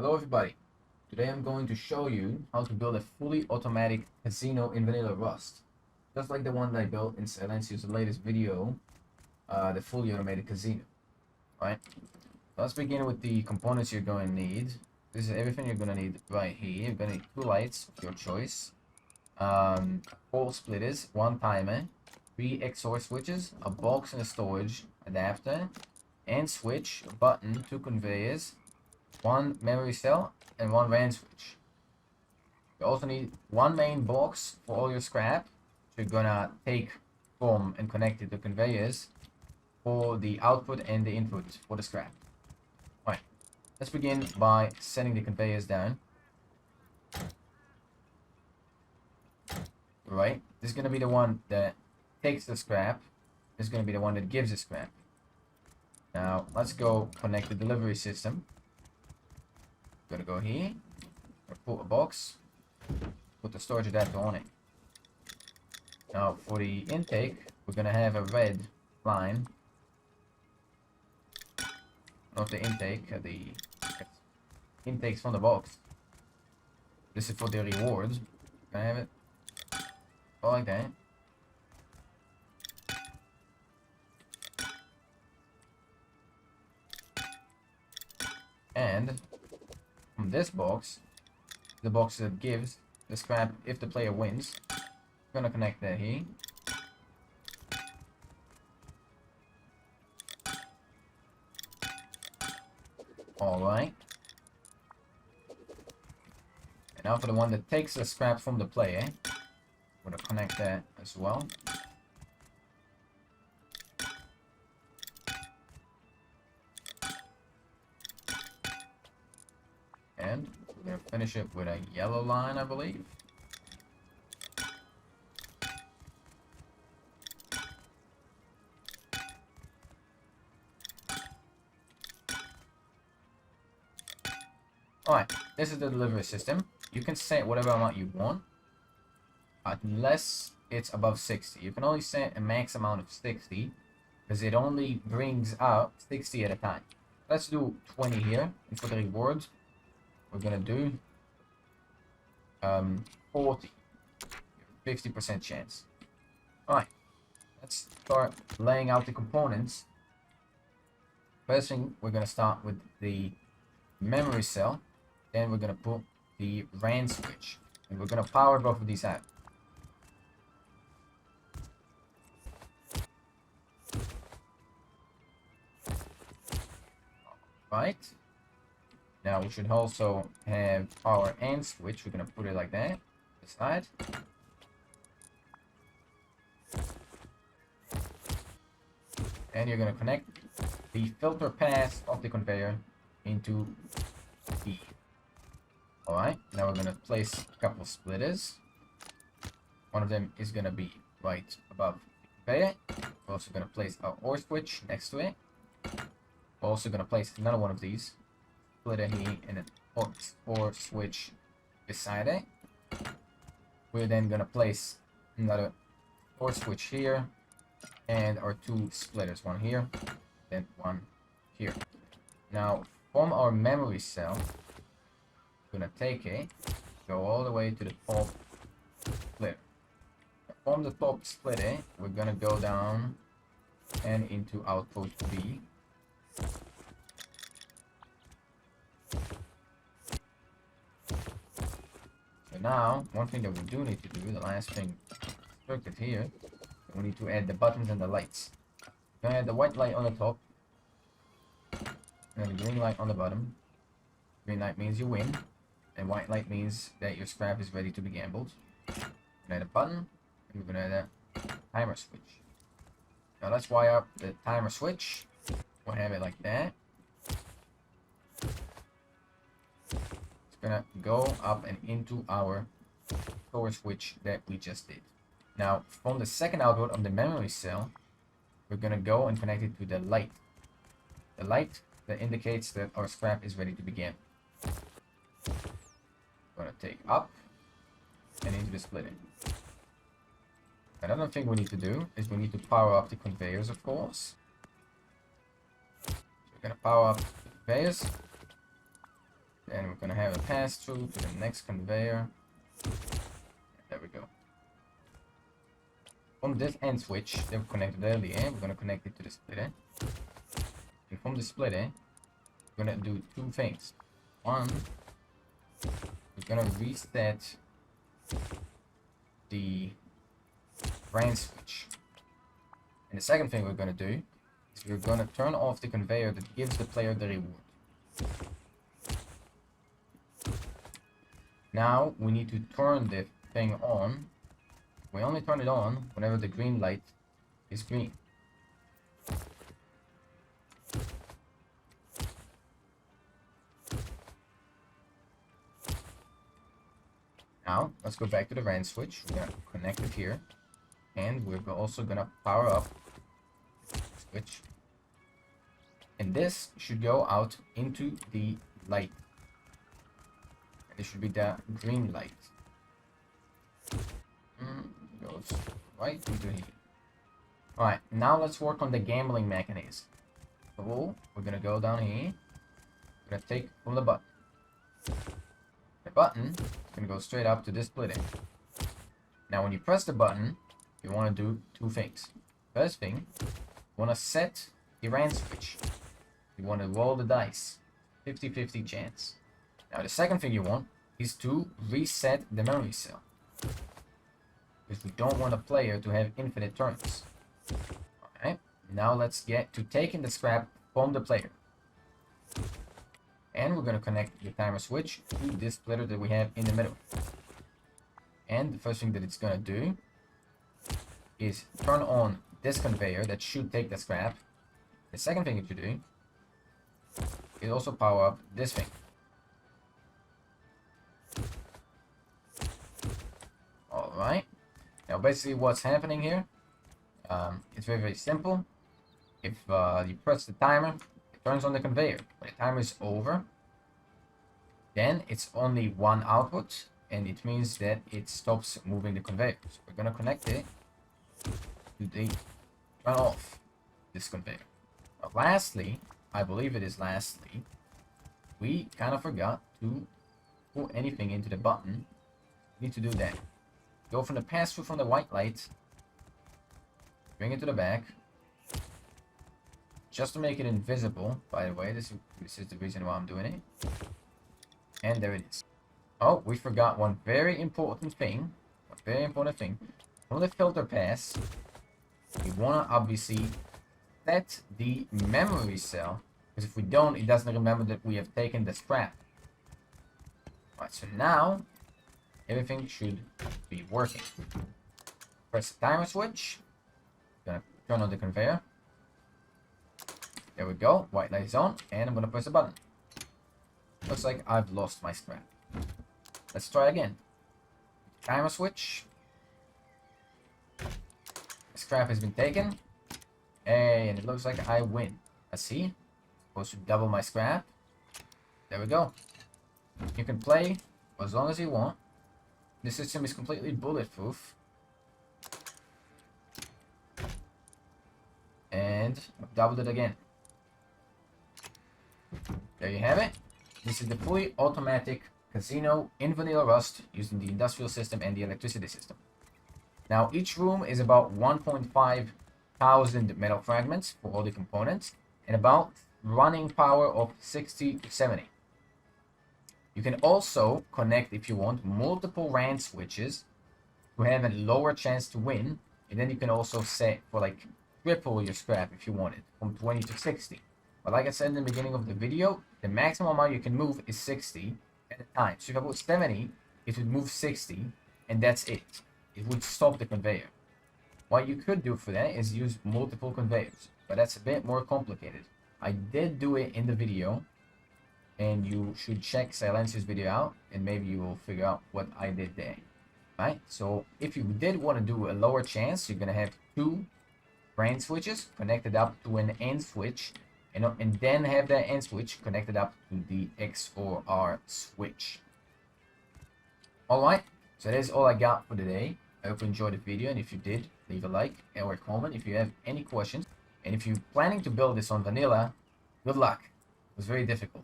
Hello everybody, today I'm going to show you how to build a fully automatic casino in vanilla Rust. Just like the one that I built in Silencio's latest video, the fully automated casino. Alright, so let's begin with the components you're going to need. This is everything you're going to need right here. You're going to need 2 lights of your choice, 4 splitters, 1 timer, 3 XOR switches, a box and a storage adapter, and switch, a button, 2 conveyors, 1 memory cell, and 1 RAM switch. You also need 1 main box for all your scrap, which you're gonna take from and connect it to conveyors for the output and the input for the scrap. Alright, let's begin by setting the conveyors down. Right, this is gonna be the one that takes the scrap. This is gonna be the one that gives the scrap. Now, let's go connect the delivery system. Gonna go here, put a box, put the storage adapter on it. Now for the intake, we're gonna have a red line. Not the intake, the intakes from the box. This is for the rewards. Can I have it? Oh, like that. And from this box, the box that gives the scrap if the player wins, I'm gonna connect that here. Alright. And now for the one that takes the scrap from the player, I'm gonna connect that as well. And we're gonna finish it with a yellow line, I believe. Alright, this is the delivery system. You can set whatever amount you want, unless it's above 60. You can only set a max amount of 60, because it only brings out 60 at a time. Let's do 20 here, and for the rewards, we're gonna do 40, 50% chance. Alright, let's start laying out the components. First thing, we're gonna start with the memory cell, then we're gonna put the RAM switch, and we're gonna power both of these out. Right. Now we should also have our AND switch. We're gonna put it like that, aside. And you're gonna connect the filter pass of the conveyor into E. Alright, now we're gonna place a couple of splitters. One of them is gonna be right above the conveyor. We're also gonna place our OR switch next to it. We're also gonna place another one of these. Splitter here and an OR switch beside it. We're then gonna place another OR switch here and our 2 splitters, one here, then one here. Now from our memory cell, we're gonna take it, go all the way to the top splitter. From the top splitter, we're gonna go down and into output B. So now, one thing that we do need to do, the last thing circuit here, we need to add the buttons and the lights. We're gonna add the white light on the top, and the green light on the bottom. Green light means you win, and white light means that your scrap is ready to be gambled. We're gonna add a button, and we're gonna add a timer switch. Now let's wire up the timer switch. We'll have it like that. It's gonna go up and into our storage switch that we just did. Now from the second output of the memory cell, we're gonna go and connect it to the light. The light that indicates that our scrap is ready to begin. We're gonna take up and into the splitting. Another thing we need to do is we need to power up the conveyors, of course. So we're gonna power up the conveyors. Then we're pass through to the next conveyor. There we go. From this end switch that we connected earlier, we're gonna connect it to the splitter. And from the splitter, we're gonna do two things. One, we're gonna reset the brain switch. And the second thing we're gonna do is we're gonna turn off the conveyor that gives the player the reward. Now we need to turn the thing on. We only turn it on whenever the green light is green. Now let's go back to the RAN switch. We're gonna connect it here, and we're also gonna power up the switch. And this should go out into the light. This should be the green light. Goes right into here. Alright, now let's work on the gambling mechanism. So we're gonna go down here. We're gonna take from the button. The button is gonna go straight up to this splitter. Now when you press the button, you wanna do two things. First thing, you wanna set the RAN switch. You wanna roll the dice. 50-50 chance. Now the second thing you want is to reset the memory cell. Because we don't want a player to have infinite turns. Alright, now let's get to taking the scrap from the player. And we're gonna connect the timer switch to this splitter that we have in the middle. And the first thing that it's gonna do is turn on this conveyor that should take the scrap. The second thing it should do is also power up this thing. Alright, now basically what's happening here, it's very simple. If you press the timer, it turns on the conveyor. When the timer is over, then it's only one output, and it means that it stops moving the conveyor. So we're gonna connect it to the turn off this conveyor. Now lastly, I believe it is lastly, we kind of forgot to put anything into the button. We need to do that. Go from the pass-through from the white light, bring it to the back, just to make it invisible, by the way. This is the reason why I'm doing it. And there it is. Oh, we forgot one very important thing. From the filter pass, we want to obviously set the memory cell, because if we don't, it doesn't remember that we have taken the scrap. Alright, so now everything should be working. Press the timer switch. Gonna turn on the conveyor. There we go. White light is on, and I'm gonna press the button. Looks like I've lost my scrap. Let's try again. Timer switch. The scrap has been taken, and it looks like I win. Let's see. Supposed to double my scrap. There we go. You can play for as long as you want. The system is completely bulletproof. And I've doubled it again. There you have it. This is the fully automatic casino in vanilla Rust using the industrial system and the electricity system. Now each room is about 1.5 thousand metal fragments for all the components and about running power of 60 to 70. You can also connect, if you want, multiple RAN switches to have a lower chance to win, and then you can also set for like triple your scrap if you want it, from 20 to 60. But like I said in the beginning of the video, the maximum amount you can move is 60 at a time. So if I put 70, it would move 60, and that's it. It would stop the conveyor. What you could do for that is use multiple conveyors, but that's a bit more complicated. I did do it in the video, and you should check Silencio's video out, and maybe you will figure out what I did there. Right? So if you did want to do a lower chance, you're going to have two RAN switches connected up to an AND switch, and then have that AND switch connected up to the XOR switch. Alright, so that's all I got for today. I hope you enjoyed the video, and if you did, leave a like or a comment if you have any questions. And if you're planning to build this on vanilla, good luck. It was very difficult.